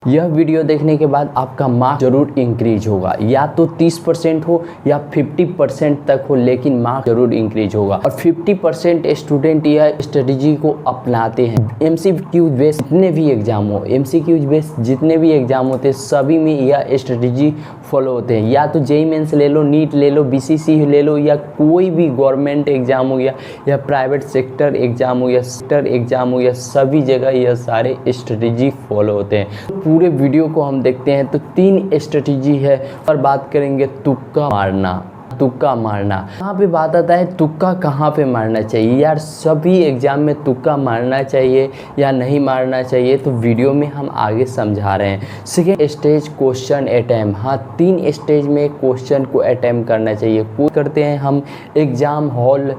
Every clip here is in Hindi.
यह वीडियो देखने के बाद आपका मार्क्स जरूर इंक्रीज होगा, या तो 30% हो या 50% तक हो, लेकिन मार्क्स जरूर इंक्रीज होगा। और 50% स्टूडेंट यह स्ट्रेटजी को अपनाते हैं। एमसीक्यू बेस्ड जितने भी एग्जाम हो, एमसीक्यू बेस्ड जितने भी एग्जाम होते हैं सभी में यह स्ट्रेटजी फॉलो होते हैं। या तो जेईई मेंस ले लो, नीट ले लो, बीसीसी ले लो, या कोई भी गवर्नमेंट एग्जाम हो गया या प्राइवेट सेक्टर एग्जाम हो गया, सेक्टर एग्जाम हो गया, सभी जगह यह सारे स्ट्रेटजी फॉलो होते हैं। पूरे वीडियो को हम देखते हैं तो 3 स्ट्रेटजी है और बात करेंगे तुक्का मारना। तुक्का मारना यहाँ पे बात आता है, तुक्का कहाँ पे मारना चाहिए यार? सभी एग्जाम में तुक्का मारना चाहिए या नहीं मारना चाहिए, तो वीडियो में हम आगे समझा रहे हैं। Second stage question attempt. हाँ, 3 स्टेज में क्वेश्चन को अटैम्प्ट करना चाहिए। करते हैं हम एग्जाम हॉल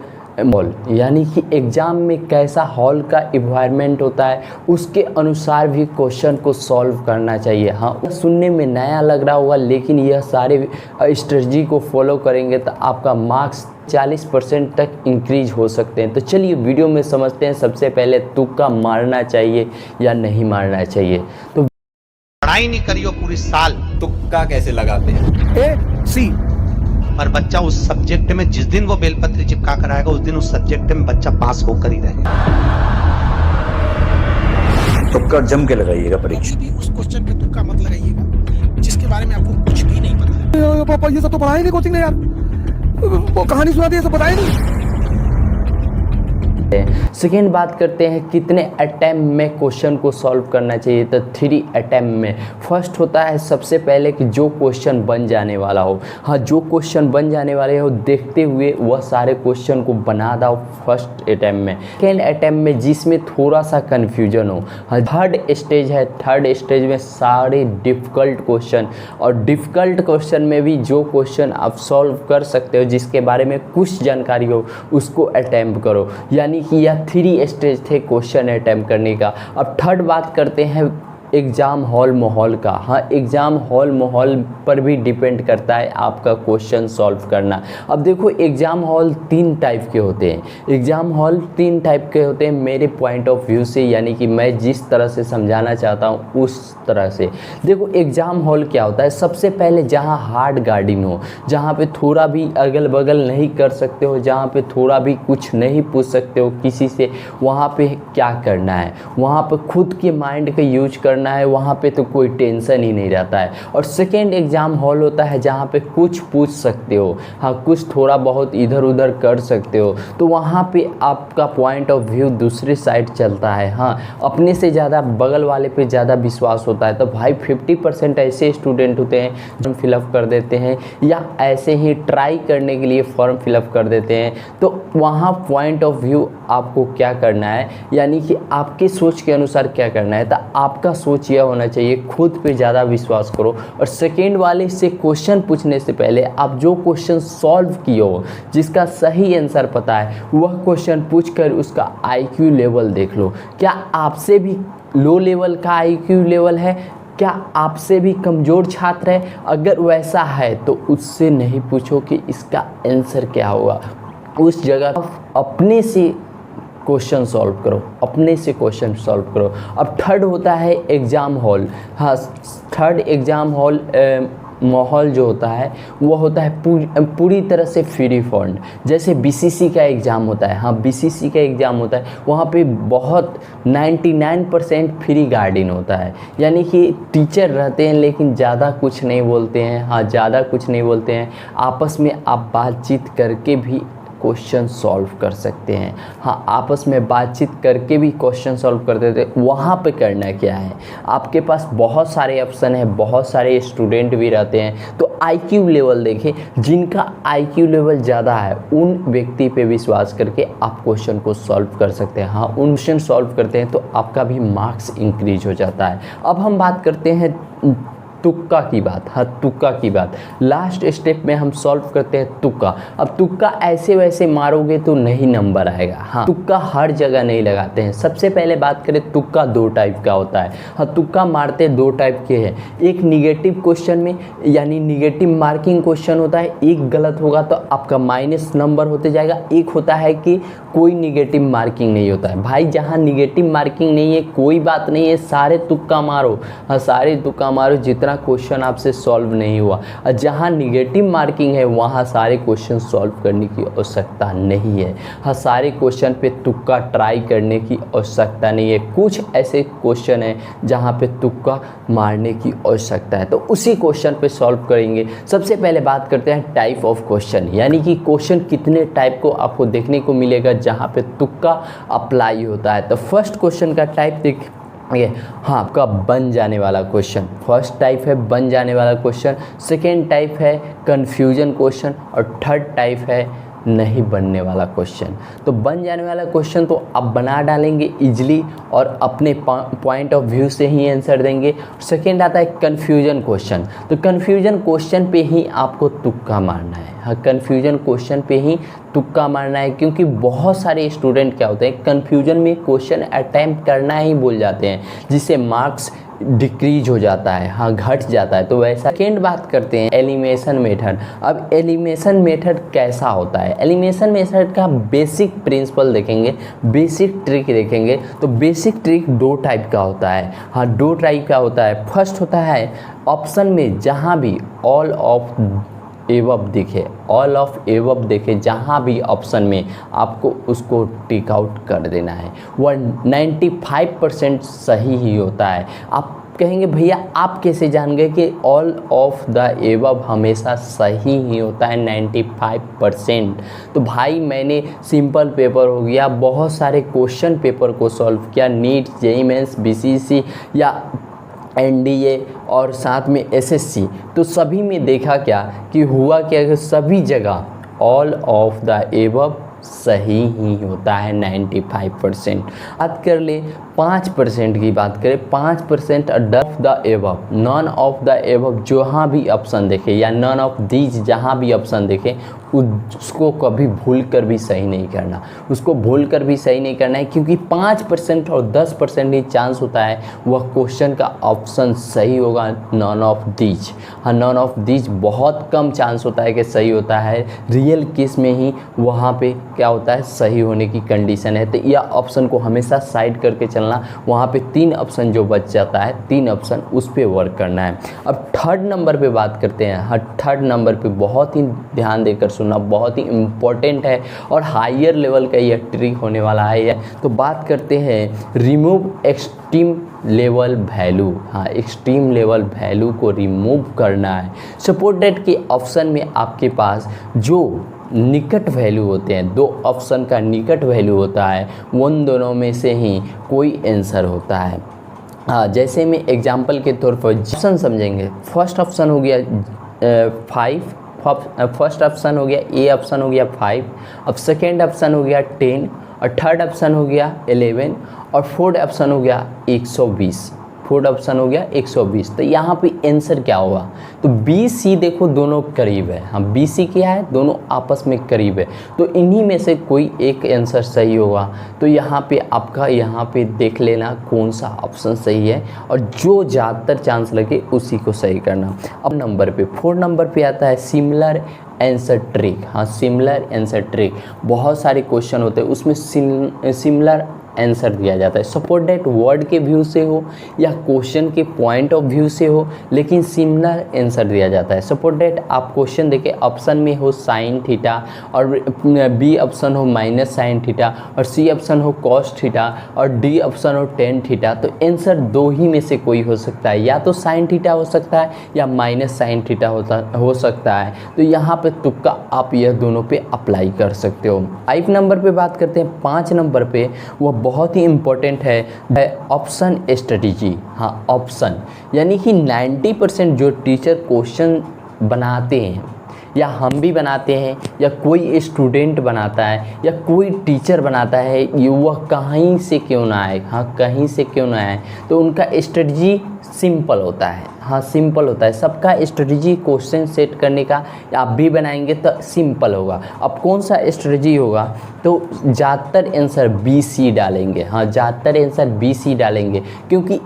यानी कि एग्ज़ाम में कैसा हॉल का इन्वायरमेंट होता है उसके अनुसार भी क्वेश्चन को सॉल्व करना चाहिए। हाँ, सुनने में नया लग रहा होगा, लेकिन यह सारे स्ट्रेटजी को फॉलो करेंगे तो आपका मार्क्स 40% तक इंक्रीज हो सकते हैं। तो चलिए वीडियो में समझते हैं। सबसे पहले तुक्का मारना चाहिए या नहीं मारना चाहिए। तो पढ़ाई नहीं करियो पूरी साल, तुक्का कैसे लगाते हैं? ए सी और बच्चा उस सब्जेक्ट में जिस दिन वो बेलपत्री चिपका कर आएगा उस दिन उस सब्जेक्ट में बच्चा पास होकर ही रहेगा। तुक्का जम के लगाइएगा परीक्षा। भी उस क्वेश्चन पे तुक्का मत लगाइएगा जिसके बारे में आपको कुछ भी नहीं पता है। पापा ये सब तो पढ़ाई नहीं कोचिंग ने यार, वो कहानी सुना दी, ये सब बताया नहीं। सेकेंड बात करते हैं कितने अटैम्प्ट में क्वेश्चन को सॉल्व करना चाहिए। तो 3 अटैम्प्ट में। फर्स्ट होता है सबसे पहले कि जो क्वेश्चन बन जाने वाला हो। हाँ, जो क्वेश्चन बन जाने वाले हो देखते हुए वह सारे क्वेश्चन को बना दो फर्स्ट अटैम्प्ट में। सेकेंड अटैम्प्ट में जिसमें थोड़ा सा कन्फ्यूजन हो। हाँ, थर्ड स्टेज है, थर्ड स्टेज में सारे डिफ़िकल्ट क्वेश्चन, और डिफ़िकल्ट क्वेश्चन में भी जो क्वेश्चन आप सॉल्व कर सकते हो जिसके बारे में कुछ जानकारी हो उसको अटैम्प्ट करो। यानी कि यह 3 स्टेज थे क्वेश्चन अटैम्प्ट करने का। अब थर्ड बात करते हैं एग्ज़ाम हॉल माहौल का। हाँ, एग्ज़ाम हॉल माहौल पर भी डिपेंड करता है आपका क्वेश्चन सॉल्व करना। अब देखो, एग्ज़ाम हॉल 3 टाइप के होते हैं। एग्ज़ाम हॉल 3 टाइप के होते हैं मेरे पॉइंट ऑफ व्यू से, यानी कि मैं जिस तरह से समझाना चाहता हूँ उस तरह से। देखो, एग्ज़ाम हॉल क्या होता है? सबसे पहले जहाँ हार्ड गार्डिंग हो, जहाँ पे थोड़ा भी अगल बगल नहीं कर सकते हो, जहाँ पे थोड़ा भी कुछ नहीं पूछ सकते हो किसी से, वहाँ पे क्या करना है? वहाँ पे खुद के माइंड का यूज करना है। वहाँ पे तो कोई टेंशन ही नहीं रहता है। और सेकेंड एग्ज़ाम हॉल होता है जहाँ पे कुछ पूछ सकते हो। हाँ, कुछ थोड़ा बहुत इधर उधर कर सकते हो, तो वहाँ पे आपका पॉइंट ऑफ व्यू दूसरी साइड चलता है। हाँ, अपने से ज़्यादा बगल वाले पे ज़्यादा विश्वास होता है। तो भाई 50% ऐसे स्टूडेंट होते हैं फॉर्म फिलअप कर देते हैं या ऐसे ही ट्राई करने के लिए फॉर्म फिलअप कर देते हैं। तो वहाँ पॉइंट ऑफ व्यू आपको क्या करना है, यानी कि आपकी सोच के अनुसार क्या करना है। तो आपका सोच यह होना चाहिए खुद पे ज़्यादा विश्वास करो। और सेकेंड वाले से क्वेश्चन पूछने से पहले आप जो क्वेश्चन सॉल्व किए हो, जिसका सही आंसर पता है, वह क्वेश्चन पूछकर उसका आईक्यू लेवल देख लो। क्या आपसे भी लो लेवल का आईक्यू लेवल है? क्या आपसे भी कमज़ोर छात्र है? अगर वैसा है तो उससे नहीं पूछो कि इसका आंसर क्या होगा। उस जगह अपने से क्वेश्चन सॉल्व करो, अपने से क्वेश्चन सॉल्व करो। अब थर्ड होता है एग्ज़ाम हॉल। हाँ, थर्ड एग्ज़ाम हॉल माहौल जो होता है वो होता है पूरी तरह से फ्री फंड। जैसे बीसीसी का एग्ज़ाम होता है। हाँ, बीसीसी का एग्ज़ाम होता है, वहाँ पे बहुत 99% फ्री गार्डियन होता है। यानी कि टीचर रहते हैं लेकिन ज़्यादा कुछ नहीं बोलते हैं। हाँ, ज़्यादा कुछ नहीं बोलते हैं। आपस में आप बातचीत करके भी क्वेश्चन सॉल्व कर सकते हैं। हाँ, आपस में बातचीत करके भी क्वेश्चन सॉल्व कर देते हैं। वहाँ पे करना क्या है, आपके पास बहुत सारे ऑप्शन है, बहुत सारे स्टूडेंट भी रहते हैं। तो आईक्यू लेवल देखें, जिनका आईक्यू लेवल ज़्यादा है उन व्यक्ति पे विश्वास करके आप क्वेश्चन को सॉल्व कर सकते हैं। हाँ, उन क्वेश्चन सॉल्व करते हैं तो आपका भी मार्क्स इंक्रीज हो जाता है। अब हम बात करते हैं तुक्का की बात, हाँ तुक्का की बात। लास्ट स्टेप में हम सॉल्व करते हैं तुक्का। अब तुक्का ऐसे वैसे मारोगे तो नहीं नंबर आएगा। हाँ, तुक्का हर जगह नहीं लगाते हैं। सबसे पहले बात करें तुक्का दो टाइप का होता है। हाँ, तुक्का मारते दो टाइप के हैं। एक निगेटिव क्वेश्चन में यानी निगेटिव मार्किंग क्वेश्चन होता है, एक गलत होगा तो आपका माइनस नंबर होते जाएगा। एक होता है कि कोई निगेटिव मार्किंग नहीं होता है। भाई जहाँ निगेटिव मार्किंग नहीं है कोई बात नहीं है, सारे तुक्का मारो। हाँ, सारे तुक्का मारो जितना क्वेश्चन आपसे सॉल्व नहीं हुआ। और जहाँ निगेटिव मार्किंग है वहाँ सारे क्वेश्चन सॉल्व करने की आवश्यकता नहीं है। हाँ, सारे क्वेश्चन पे तुक्का ट्राई करने की आवश्यकता नहीं है। कुछ ऐसे क्वेश्चन हैं जहाँ पे तुक्का मारने की आवश्यकता है, तो उसी क्वेश्चन पे सॉल्व करेंगे। सबसे पहले बात करते हैं टाइप ऑफ क्वेश्चन, यानी कि क्वेश्चन कितने टाइप को आपको देखने को मिलेगा जहाँ पे तुक्का अप्लाई होता है। तो फर्स्ट क्वेश्चन का टाइप देखिए, हाँ आपका बन जाने वाला क्वेश्चन। फर्स्ट टाइप है बन जाने वाला क्वेश्चन, सेकेंड टाइप है कन्फ्यूजन क्वेश्चन और थर्ड टाइप है नहीं बनने वाला क्वेश्चन। तो बन जाने वाला क्वेश्चन तो आप बना डालेंगे इजीली और अपने पॉइंट ऑफ व्यू से ही आंसर देंगे। सेकेंड आता है कन्फ्यूजन क्वेश्चन। तो कन्फ्यूजन क्वेश्चन पे ही आपको तुक्का मारना है। हाँ, कन्फ्यूजन क्वेश्चन पे ही तुक्का मारना है, क्योंकि बहुत सारे स्टूडेंट क्या होते हैं कन्फ्यूजन में क्वेश्चन अटैम्प्ट करना ही भूल जाते हैं, जिससे मार्क्स डिक्रीज हो जाता है, हाँ घट जाता है। तो वैसा सेकेंड बात करते हैं एलिमिनेशन मेथड। अब एलिमिनेशन मेथड कैसा होता है? एलिमिनेशन मेथड का बेसिक प्रिंसिपल देखेंगे, बेसिक ट्रिक देखेंगे। तो बेसिक ट्रिक दो टाइप का होता है। हाँ, दो टाइप का होता है। फर्स्ट होता है ऑप्शन में जहाँ भी ऑल ऑफ एबव दिखे, ऑल ऑफ एबव देखे, जहाँ भी ऑप्शन में आपको उसको टिक आउट कर देना है। वह 95% सही ही होता है। आप कहेंगे भैया आप कैसे जान गए कि ऑल ऑफ द एबव हमेशा सही ही होता है 95%? तो भाई मैंने सिंपल पेपर हो गया, बहुत सारे क्वेश्चन पेपर को सॉल्व किया, नीट, जेईई मेंस, बीसीसी या एनडीए और साथ में एसएससी। तो सभी में देखा क्या कि हुआ क्या कि सभी जगह ऑल ऑफ द एबव सही ही होता है 95%। बात कर ले 5% की बात करें, 5% of the above, none of the above जहाँ भी ऑप्शन देखे या नॉन ऑफ दीज जहाँ भी ऑप्शन देखे उसको कभी भूल कर भी सही नहीं करना, उसको भूल कर भी सही नहीं करना है, क्योंकि 5% और 10% ही चांस होता है वह क्वेश्चन का ऑप्शन सही होगा नॉन ऑफ दीज। हाँ, नॉन ऑफ दीज बहुत कम चांस होता है कि सही होता है। रियल केस में ही वहाँ पे क्या होता है सही होने की कंडीशन है। तो यह ऑप्शन को हमेशा साइड करके चलना। वहाँ पे 3 ऑप्शन जो बच जाता है, 3 ऑप्शन उस पर वर्क करना है। अब थर्ड नंबर पे बात करते हैं। हाँ, थर्ड नंबर पे बहुत ही ध्यान देकर सुनना, बहुत ही इम्पोर्टेंट है और हायर लेवल का यह ट्रिक होने वाला है यह। तो बात करते हैं रिमूव एक्सट्रीम लेवल वैल्यू। हाँ, एक्सट्रीम लेवल वैल्यू को रिमूव करना है। सपोर्टेड के ऑप्शन में आपके पास जो निकट वैल्यू होते हैं, 2 ऑप्शन का निकट वैल्यू होता है, उन दोनों में से ही कोई आंसर होता है। हाँ, जैसे में एग्जांपल के तौर पर ऑप्शन समझेंगे। फर्स्ट ऑप्शन हो गया 5, फर्स्ट ऑप्शन हो गया ए, ऑप्शन हो गया 5। अब सेकेंड ऑप्शन हो गया 10 और थर्ड ऑप्शन हो गया 11 और फोर्थ ऑप्शन हो गया 120। फोर्थ ऑप्शन हो गया 120। तो यहाँ पे आंसर क्या होगा? तो बी सी देखो दोनों करीब है। हाँ, बी सी क्या है, दोनों आपस में करीब है, तो इन्हीं में से कोई एक आंसर सही होगा। तो यहाँ पे आपका यहाँ पे देख लेना कौन सा ऑप्शन सही है और जो ज़्यादातर चांस लगे उसी को सही करना। अब नंबर पे 4 नंबर पे आता है सिमिलर आंसर ट्रिक। हाँ, सिमिलर आंसर ट्रिक, बहुत सारे क्वेश्चन होते हैं उसमें सिमिलर आंसर दिया जाता है। सपोर्टेड वर्ड के व्यू से हो या क्वेश्चन के पॉइंट ऑफ व्यू से हो, लेकिन सिमिलर आंसर दिया जाता है। सपोर्टेड आप क्वेश्चन देखें, ऑप्शन में हो साइन थीटा और बी ऑप्शन हो माइनस साइन थीटा और सी ऑप्शन हो कॉस थीटा और डी ऑप्शन हो टेन थीटा। तो आंसर 2 ही में से कोई हो सकता है, या तो साइन थीटा हो सकता है या माइनस साइन थीटा हो सकता है। तो यहाँ पे तुक्का आप यह दोनों पे अप्लाई कर सकते हो। 5 नंबर पे बात करते हैं। 5 नंबर पे वह बहुत ही इम्पोर्टेंट है ऑप्शन स्ट्रेटजी। हाँ, ऑप्शन यानी कि 90% जो टीचर क्वेश्चन बनाते हैं या हम भी बनाते हैं या कोई स्टूडेंट बनाता है या कोई टीचर बनाता है, ये वह कहीं से क्यों ना आए, हाँ कहीं से क्यों ना आए, तो उनका स्ट्रेटजी सिंपल होता है। हाँ सिंपल होता है सबका स्ट्रेटजी क्वेश्चन सेट करने का। आप भी बनाएंगे तो सिंपल होगा। अब कौन सा स्ट्रेटजी होगा, तो ज़्यादातर आंसर BC डालेंगे। हाँ ज़्यादातर आंसर BC डालेंगे, क्योंकि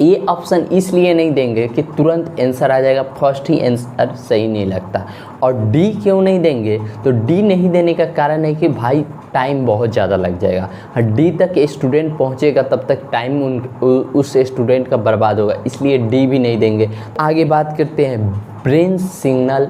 ए ऑप्शन इसलिए नहीं देंगे कि तुरंत आंसर आ जाएगा, फर्स्ट ही आंसर सही नहीं लगता। और डी क्यों नहीं देंगे, तो डी नहीं देने का कारण है कि भाई टाइम बहुत ज़्यादा लग जाएगा। डी तक स्टूडेंट पहुंचेगा तब तक टाइम उस स्टूडेंट का बर्बाद होगा, इसलिए डी भी नहीं देंगे। आगे बात करते हैं ब्रेन सिग्नल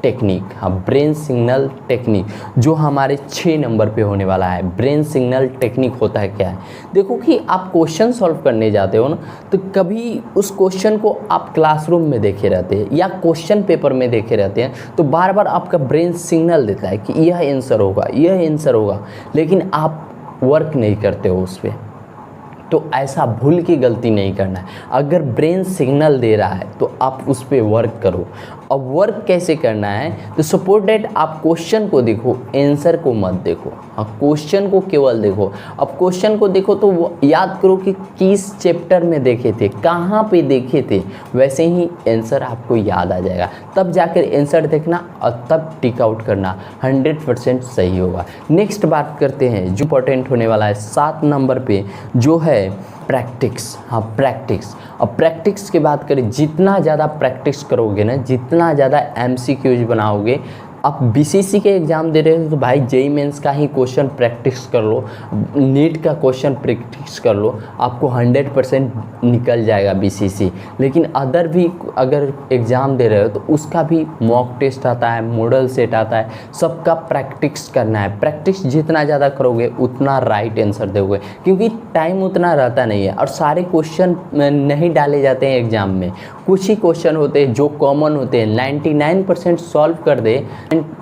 टेक्निक। हाँ ब्रेन सिग्नल टेक्निक जो हमारे 6 नंबर पे होने वाला है। ब्रेन सिग्नल टेक्निक होता है क्या है, देखो कि आप क्वेश्चन सॉल्व करने जाते हो ना, तो कभी उस क्वेश्चन को आप क्लासरूम में देखे रहते हैं या क्वेश्चन पेपर में देखे रहते हैं, तो बार बार आपका ब्रेन सिग्नल देता है कि यह आंसर होगा, यह आंसर होगा, लेकिन आप वर्क नहीं करते हो उस पर। तो ऐसा भूल की गलती नहीं करना है। अगर ब्रेन सिग्नल दे रहा है तो आप उस पर वर्क करो। अब वर्क कैसे करना है, तो सपोज डेट आप क्वेश्चन को देखो, आंसर को मत देखो। हाँ क्वेश्चन को केवल देखो। अब क्वेश्चन को देखो तो वो याद करो कि किस चैप्टर में देखे थे, कहाँ पे देखे थे, वैसे ही आंसर आपको याद आ जाएगा। तब जाकर आंसर देखना और तब टिक आउट करना, 100% सही होगा। नेक्स्ट बात करते हैं जो इंपॉर्टेंट होने वाला है 7 नंबर पे, जो है प्रैक्टिस। हाँ प्रैक्टिस। अब प्रैक्टिस की बात करें, जितना ज़्यादा प्रैक्टिस करोगे ना, जितना ज़्यादा MCQs बनाओगे। आप BCC के एग्ज़ाम दे रहे हो तो भाई JEE मेंस का ही क्वेश्चन प्रैक्टिस कर लो, नीट का क्वेश्चन प्रैक्टिस कर लो, आपको 100% निकल जाएगा BCC। लेकिन अदर भी अगर एग्ज़ाम दे रहे हो तो उसका भी मॉक टेस्ट आता है, मॉडल सेट आता है, सबका प्रैक्टिस करना है। प्रैक्टिस जितना ज़्यादा करोगे उतना राइट आंसर दोगे, क्योंकि टाइम उतना रहता नहीं है और सारे क्वेश्चन नहीं डाले जाते हैं एग्ज़ाम में। कुछ ही क्वेश्चन होते हैं जो कॉमन होते हैं, 99% सॉल्व कर दे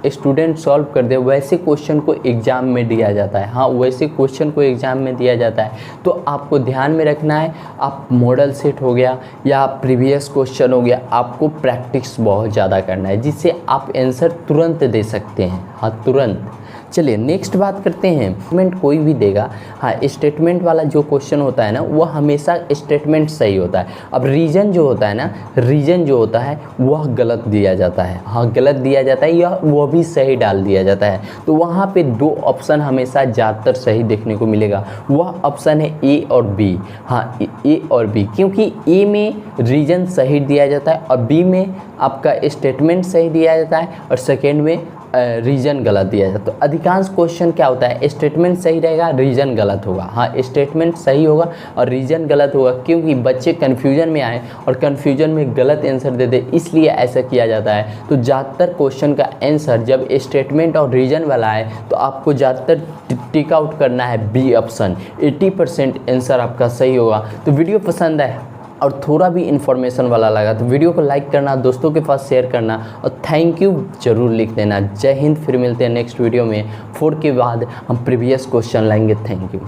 स्टूडेंट सॉल्व कर दे, वैसे क्वेश्चन को एग्ज़ाम में दिया जाता है। हाँ वैसे क्वेश्चन को एग्ज़ाम में दिया जाता है। तो आपको ध्यान में रखना है, आप मॉडल सेट हो गया या प्रीवियस क्वेश्चन हो गया, आपको प्रैक्टिस बहुत ज़्यादा करना है, जिससे आप आंसर तुरंत दे सकते हैं। हाँ तुरंत। चलिए नेक्स्ट बात करते हैं। स्टेटमेंट कोई भी देगा, हाँ स्टेटमेंट वाला जो क्वेश्चन होता है ना, वह हमेशा स्टेटमेंट सही होता है। अब रीजन जो होता है ना, रीजन जो होता है वह गलत दिया जाता है। हाँ गलत दिया जाता है या वह भी सही डाल दिया जाता है। तो वहाँ पे 2 ऑप्शन हमेशा ज़्यादातर सही देखने को मिलेगा। वह ऑप्शन है A और B। हाँ A और B, क्योंकि A में रीजन सही दिया जाता है और B में आपका स्टेटमेंट सही दिया जाता है और सेकेंड में रीजन गलत दिया जाता है। तो अधिकांश क्वेश्चन क्या होता है, स्टेटमेंट सही रहेगा, रीजन गलत होगा। हाँ स्टेटमेंट सही होगा और रीजन गलत होगा, क्योंकि बच्चे कन्फ्यूजन में आए और कन्फ्यूजन में गलत आंसर दे दे, इसलिए ऐसा किया जाता है। तो ज़्यादातर क्वेश्चन का आंसर जब स्टेटमेंट और रीजन वाला है तो आपको ज़्यादातर टिक आउट करना है B ऑप्शन। 80% आंसर आपका सही होगा। तो वीडियो पसंद है और थोड़ा भी इन्फॉर्मेशन वाला लगा तो वीडियो को लाइक करना, दोस्तों के पास शेयर करना और थैंक यू ज़रूर लिख देना। जय हिंद। फिर मिलते हैं नेक्स्ट वीडियो में। 4 के बाद हम प्रीवियस क्वेश्चन लाएंगे। Thank you.